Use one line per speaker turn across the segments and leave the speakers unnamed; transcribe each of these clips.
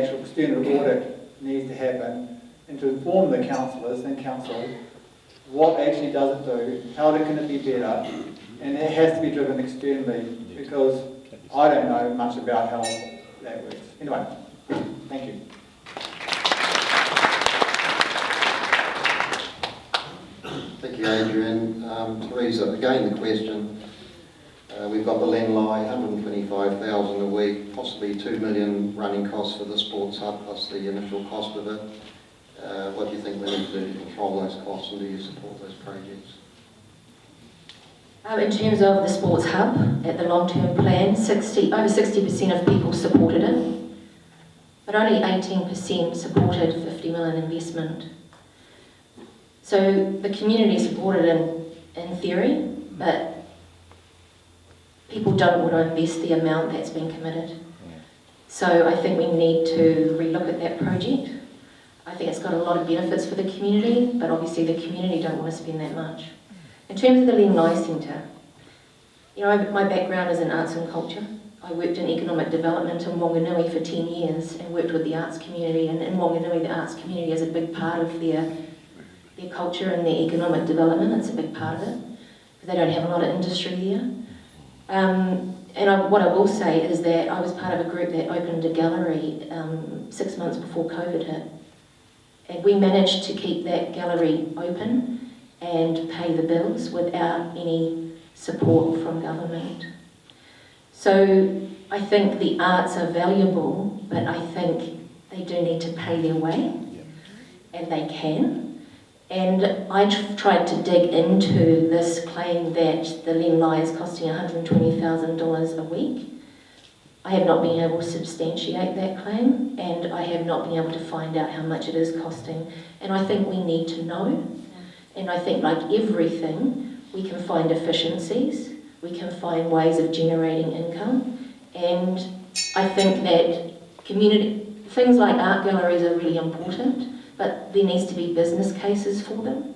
actual external audit needs to happen and to inform the councillors and council what actually does it do, how can it be better, and it has to be driven externally because I don't know much about how that works. Anyway, thank you.
Thank you, Adrian. Teresa, again the question. We've got the Lenlai, 125,000 a week, possibly 2 million running costs for the sports hub plus the initial cost of it. What do you think we need to do to control those costs, and do you support those projects?
In terms of the sports hub, at the long-term plan, over 60% of people supported it, but only 18% supported 50 million investment. So the community supported in theory, but people don't want to invest the amount that's been committed. So I think we need to relook at that project. I think it's got a lot of benefits for the community, but obviously the community don't want to spend that much. In terms of the Lenlai Centre, you know, my background is in arts and culture. I worked in economic development in Wanganui for 10 years and worked with the arts community, and in Wanganui the arts community is a big part of their culture and their economic development. It's a big part of it, because they don't have a lot of industry there. What I will say is that I was part of a group that opened a gallery 6 months before COVID hit. And we managed to keep that gallery open and pay the bills without any support from government. So I think the arts are valuable, but I think they do need to pay their way, and they can. And I tried to dig into this claim that the Lenlai is costing $120,000 a week. I have not been able to substantiate that claim, and I have not been able to find out how much it is costing. And I think we need to know. And I think, like everything, we can find efficiencies, we can find ways of generating income, and I think that things like art galleries are really important, but there needs to be business cases for them,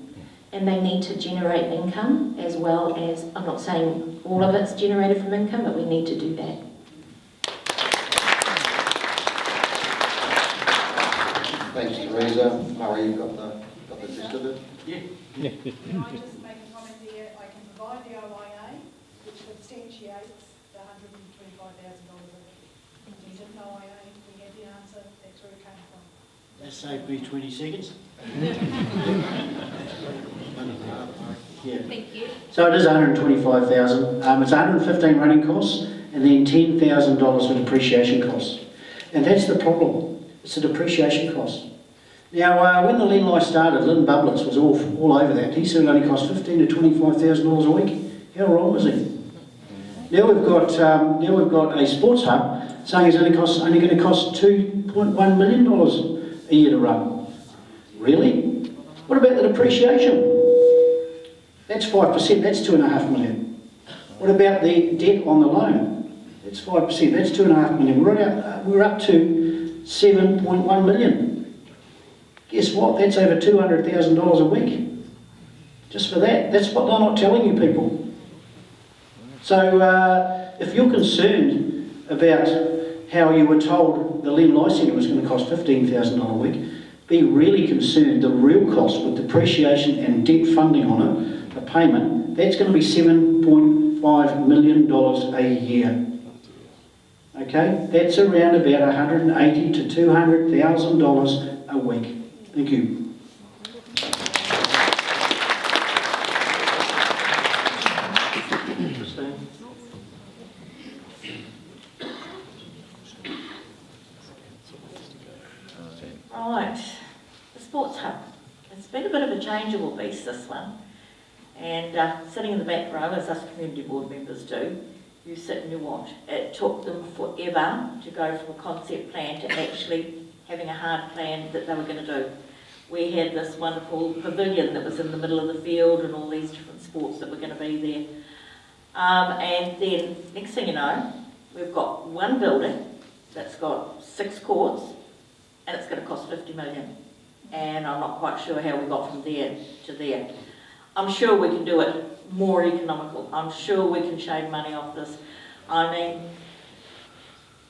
and they need to generate income as well as, I'm not saying all of it's generated from income, but we need to do that.
Thanks, Teresa. Murray, you've got the gist of it?
Yeah. Can I just make a comment here? I can provide the OIA, which substantiates the $125,000 a week. Do you didn't know OIA? We had the answer. That's where it came from.
That saved me 20 seconds. Yeah.
Thank you.
So it is 125,000. It's 115 running costs and then $10,000 for depreciation costs. And that's the problem. It's a depreciation cost. Now, when the Lenlai started, Lynn Bublitz was all over that. He said it only cost $15,000 to $25,000 a week. How wrong was he? Now we've got a sports hub saying it's only going to cost $2.1 million a year to run. Really? What about the depreciation? That's 5%. That's $2.5 million. What about the debt on the loan? That's 5%. That's $2.5 million. We're up to $7.1 million. Guess what? That's over $200,000 a week. Just for that. That's what they're not telling you people. So if you're concerned about how you were told the Lenlai Centre was going to cost $15,000 a week, be really concerned. The real cost with depreciation and debt funding on it, the payment, that's going to be $7.5 million a year. Okay, that's around about $180,000 to $200,000 a week. Thank you.
Right, the sports hub. It's been a bit of a changeable beast, this one. And sitting in the back row, as us community board members do, you sit and you watch. It took them forever to go from a concept plan to actually having a hard plan that they were going to do. We had this wonderful pavilion that was in the middle of the field and all these different sports that were going to be there. And then, next thing you know, we've got one building that's got 6 courts and it's going to cost $50 million. And I'm not quite sure how we got from there to there. I'm sure we can do it more economical. I'm sure we can shave money off this. I mean,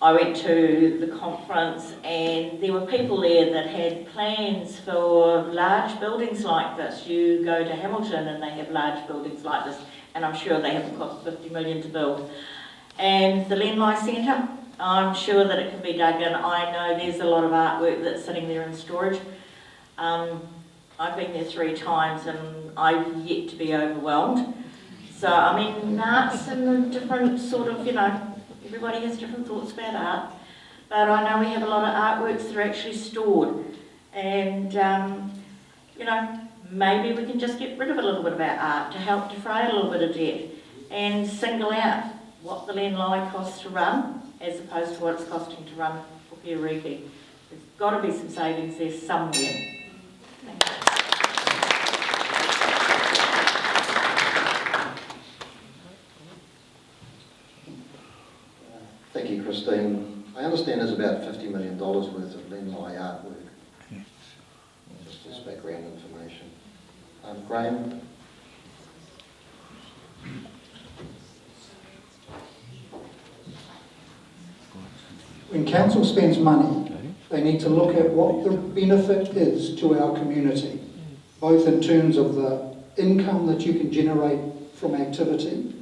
I went to the conference and there were people there that had plans for large buildings like this. You go to Hamilton and they have large buildings like this, and I'm sure they haven't cost 50 million to build. And the Lenlai Centre, I'm sure that it can be dug in. I know there's a lot of artwork that's sitting there in storage. I've been there 3 times and I've yet to be overwhelmed. So, I mean, art's in a different sort of, everybody has different thoughts about art. But I know we have a lot of artworks that are actually stored. And, maybe we can just get rid of a little bit of our art to help defray a little bit of debt and single out what the Lenlai costs to run as opposed to what it's costing to run for Kiriki. There's got to be some savings there somewhere. Thank you.
Thank you, Christine. I understand there's about $50 million worth of Lenlai artwork. Just as background information. Graham?
When council spends money, they need to look at what the benefit is to our community, both in terms of the income that you can generate from activity,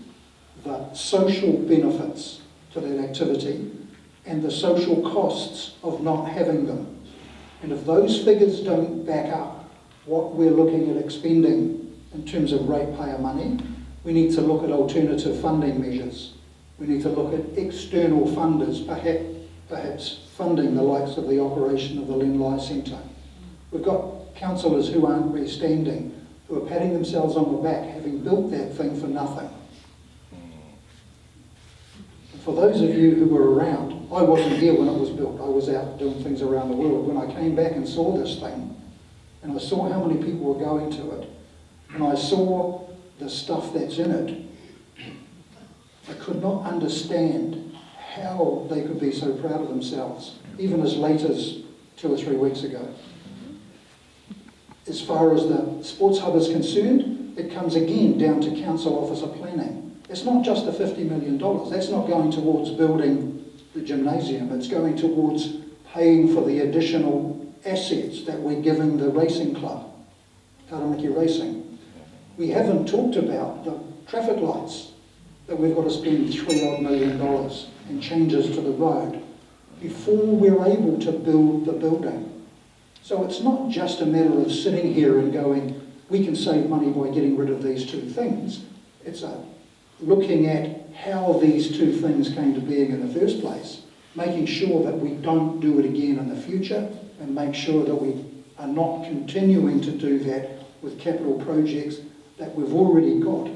the social benefits to that activity, and the social costs of not having them. And if those figures don't back up what we're looking at expending in terms of ratepayer money, we need to look at alternative funding measures. We need to look at external funders, perhaps funding the likes of the operation of the Lenlai Centre. We've got councillors who aren't really standing, who are patting themselves on the back, having built that thing for nothing. For those of you who were around, I wasn't here when it was built. I was out doing things around the world. When I came back and saw this thing, and I saw how many people were going to it, and I saw the stuff that's in it, I could not understand how they could be so proud of themselves, even as late as 2 or 3 weeks ago. As far as the sports hub is concerned, it comes again down to council officer planning. It's not just the $50 million. That's not going towards building the gymnasium. It's going towards paying for the additional assets that we're giving the racing club, Taranaki Racing. We haven't talked about the traffic lights that we've got to spend $3 million and changes to the road before we're able to build the building. So it's not just a matter of sitting here and going, we can save money by getting rid of these 2 things. It's looking at how these 2 things came to being in the first place, making sure that we don't do it again in the future, and make sure that we are not continuing to do that with capital projects that we've already got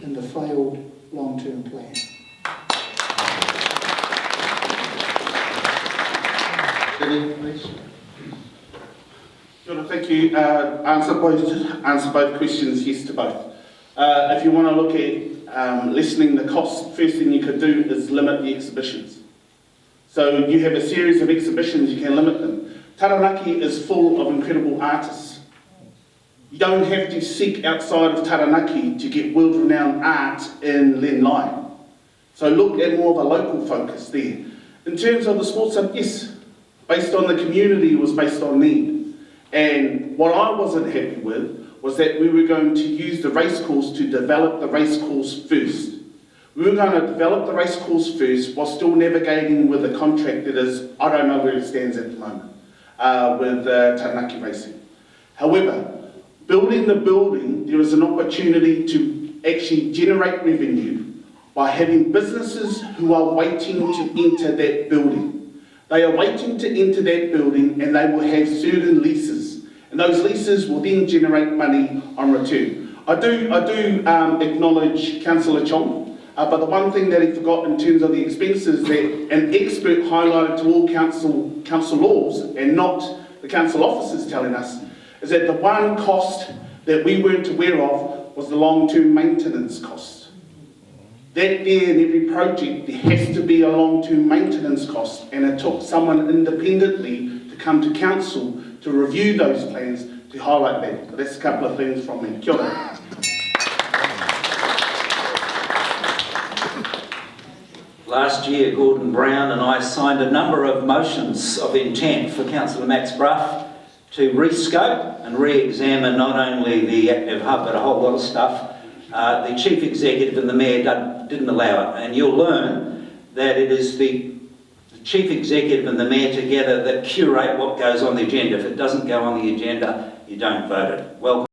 in the failed long-term plan.
Jenny, please.
Sure, thank you. Answer both questions, yes to both. If you want to look at lessening the cost, first thing you could do is limit the exhibitions. So you have a series of exhibitions, you can limit them. Taranaki is full of incredible artists. You don't have to seek outside of Taranaki to get world-renowned art in Lenlai. So look at more of a local focus there. In terms of the sports hub, yes, based on the community, it was based on need. And what I wasn't happy with was that we were going to use the racecourse to develop the racecourse first. We were going to develop the racecourse first while still navigating with a contract that is, I don't know where it stands at the moment, with Taranaki Racing. However, building the building, there is an opportunity to actually generate revenue by having businesses who are waiting to enter that building. They are waiting to enter that building and they will have certain leases. And those leases will then generate money on return. I do acknowledge Councillor Chong, but the one thing that he forgot in terms of the expenses that an expert highlighted to all council laws and not the council officers telling us is that the one cost that we weren't aware of was the long-term maintenance cost. That there in every project there has to be a long-term maintenance cost, and it took someone independently to come to council to review those plans to highlight that. So that's a couple of things from me. Kia ora.
last year, Gordon Brown and I signed a number of motions of intent for Councillor Max Bruff to rescope and re-examine not only the active hub but a whole lot of stuff. The Chief Executive and the Mayor didn't allow it, and you'll learn that it is the Chief Executive and the Mayor together that curate what goes on the agenda. If it doesn't go on the agenda, you don't vote it. Welcome.